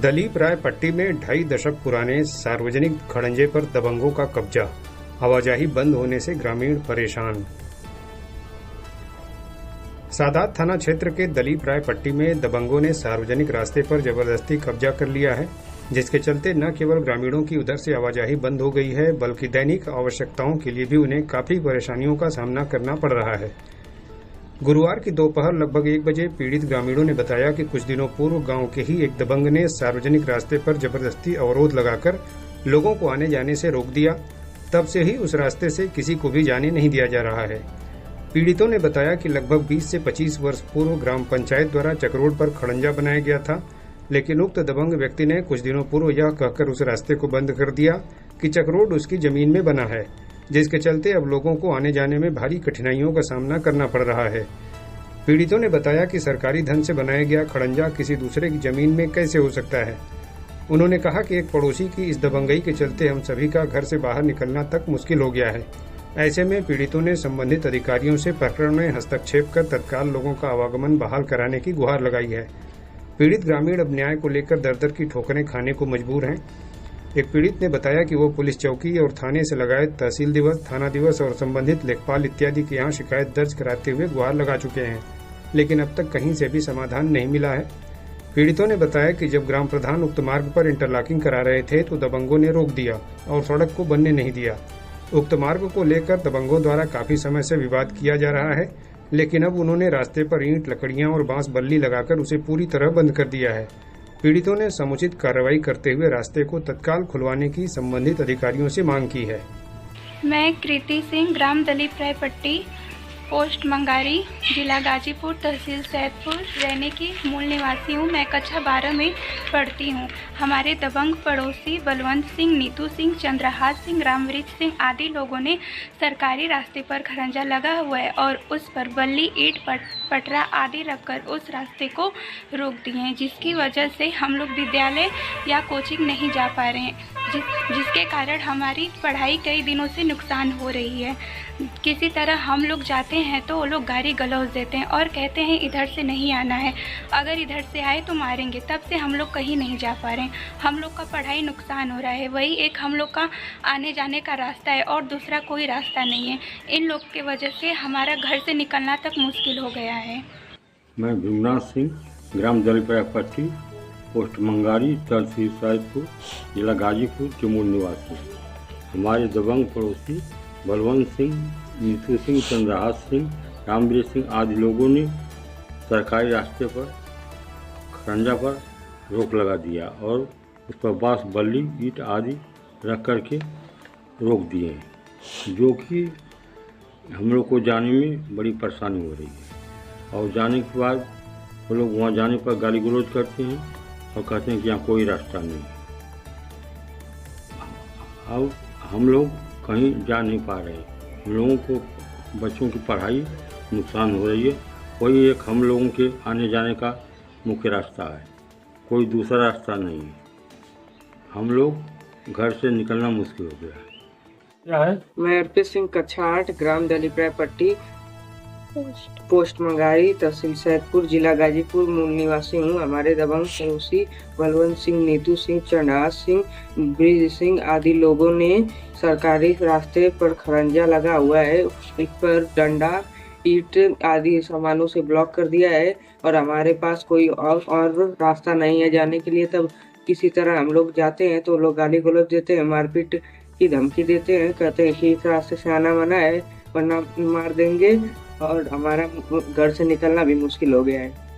दलीप राय पट्टी में 2.5 दशक पुराने सार्वजनिक खड़ंजे पर दबंगों का कब्जा, आवाजाही बंद होने से ग्रामीण परेशान। सादात थाना क्षेत्र के दलीप राय पट्टी में दबंगों ने सार्वजनिक रास्ते पर जबरदस्ती कब्जा कर लिया है, जिसके चलते न केवल ग्रामीणों की उधर से आवाजाही बंद हो गई है, बल्कि दैनिक आवश्यकताओं के लिए भी उन्हें काफी परेशानियों का सामना करना पड़ रहा है। गुरुवार की दोपहर लगभग 1 बजे पीड़ित ग्रामीणों ने बताया कि कुछ दिनों पूर्व गांव के ही एक दबंग ने सार्वजनिक रास्ते पर जबरदस्ती अवरोध लगाकर लोगों को आने जाने से रोक दिया। तब से ही उस रास्ते से किसी को भी जाने नहीं दिया जा रहा है। पीड़ितों ने बताया कि लगभग 20 से 25 वर्ष पूर्व ग्राम पंचायत द्वारा चकरोड पर खड़ंजा बनाया गया था, लेकिन उक्त दबंग व्यक्ति ने कुछ दिनों पूर्व यह कहकर उस रास्ते को बंद कर दिया कि चकरोड उसकी जमीन में बना है, जिसके चलते अब लोगों को आने जाने में भारी कठिनाइयों का सामना करना पड़ रहा है। पीड़ितों ने बताया कि सरकारी धन से बनाया गया खड़ंजा किसी दूसरे की जमीन में कैसे हो सकता है। उन्होंने कहा कि एक पड़ोसी की इस दबंगई के चलते हम सभी का घर से बाहर निकलना तक मुश्किल हो गया है। ऐसे में पीड़ितों ने संबंधित अधिकारियों से प्रकरण में हस्तक्षेप कर तत्काल लोगों का आवागमन बहाल कराने की गुहार लगाई है। पीड़ित ग्रामीण अब न्याय को लेकर दर-दर की ठोकरें खाने को मजबूर हैं। एक पीड़ित ने बताया कि वो पुलिस चौकी और थाने से लगाए तहसील दिवस, थाना दिवस और संबंधित लेखपाल इत्यादि के यहाँ शिकायत दर्ज कराते हुए गुहार लगा चुके हैं, लेकिन अब तक कहीं से भी समाधान नहीं मिला है। पीड़ितों ने बताया कि जब ग्राम प्रधान उक्त मार्ग पर इंटरलॉकिंग करा रहे थे तो दबंगों ने रोक दिया और सड़क को बनने नहीं दिया। उक्त मार्ग को लेकर दबंगों द्वारा काफी समय से विवाद किया जा रहा है, लेकिन अब उन्होंने रास्ते पर ईंट, लकड़ियां और बांस बल्ली लगाकर उसे पूरी तरह बंद कर दिया है। पीड़ितों ने समुचित कार्रवाई करते हुए रास्ते को तत्काल खुलवाने की संबंधित अधिकारियों से मांग की है। मैं कृति सिंह, ग्राम दलीप राय पट्टी, पोस्ट मंगारी, जिला गाजीपुर, तहसील सैदपुर रहने की मूल निवासी हूँ। मैं कक्षा 12 में पढ़ती हूँ। हमारे दबंग पड़ोसी बलवंत सिंह, नीतू सिंह, चंद्रहास सिंह, रामवृक्ष सिंह आदि लोगों ने सरकारी रास्ते पर खड़ंजा लगा हुआ है और उस पर बल्ली, ईंट, पटरा आदि रखकर उस रास्ते को रोक दिए हैं, जिसकी वजह से हम लोग विद्यालय या कोचिंग नहीं जा पा रहे हैं, जिसके कारण हमारी पढ़ाई कई दिनों से नुकसान हो रही है। किसी तरह हम लोग जाते हैं तो वो लोग गाली गलौज देते हैं और कहते हैं इधर से नहीं आना है, अगर इधर से आए तो मारेंगे। तब से हम लोग कहीं नहीं जा पा रहे हैं। हम लोग का पढ़ाई नुकसान हो रहा है। वही एक हम लोग का आने जाने का रास्ता है और दूसरा कोई रास्ता नहीं है। इन लोग की वजह से हमारा घर से निकलना तक मुश्किल हो गया है। मैं भीमनाथ सिंह, ग्राम दलीप राय पट्टी, पोस्ट मंगारी, तहसील सैदपुर, जिला गाजीपुर के मूल निवासी। हमारे दबंग पड़ोसी बलवंत सिंह, नीतू सिंह, चंद्रहास सिंह, रामवृक्ष सिंह आदि लोगों ने सरकारी रास्ते पर खड़ंजा पर रोक लगा दिया और उस पर बांस, बल्ली, ईंट आदि रख कर के रोक दिए हैं, जो कि हम लोग को जाने में बड़ी परेशानी हो रही है। और जाने के बाद वो लोग वहाँ जाने पर गाली गलौज करते हैं और कहते हैं कि यहाँ कोई रास्ता नहीं है। अब हम लोग कहीं जा नहीं पा रहे। हम लोगों को बच्चों की पढ़ाई नुकसान हो रही है। कोई एक हम लोगों के आने जाने का मुख्य रास्ता है, कोई दूसरा रास्ता नहीं है। हम लोग घर से निकलना मुश्किल हो गया है। क्या है? मैं अर्पित सिंह, कक्षा 8, ग्राम दलीप राय पट्टी, पोस्ट मंगारी, तहसील सैदपुर, जिला गाजीपुर मूल निवासी हूँ। हमारे दबंग पड़ोसी बलवंत सिंह, नीतू सिंह, चंद्रहास सिंह, ब्रिज सिंह आदि लोगों ने सरकारी रास्ते पर खड़ंजा लगा हुआ है, इस पर डंडा, ईंट आदि सामानों से ब्लॉक कर दिया है और हमारे पास कोई और रास्ता नहीं है जाने के लिए। तब किसी तरह हम लोग जाते हैं तो लोग गाली गलौज देते हैं, मारपीट की धमकी देते हैं, कहते हैं कि इस रास्ते से आना मना है वरना मार देंगे और हमारा घर से निकलना भी मुश्किल हो गया है।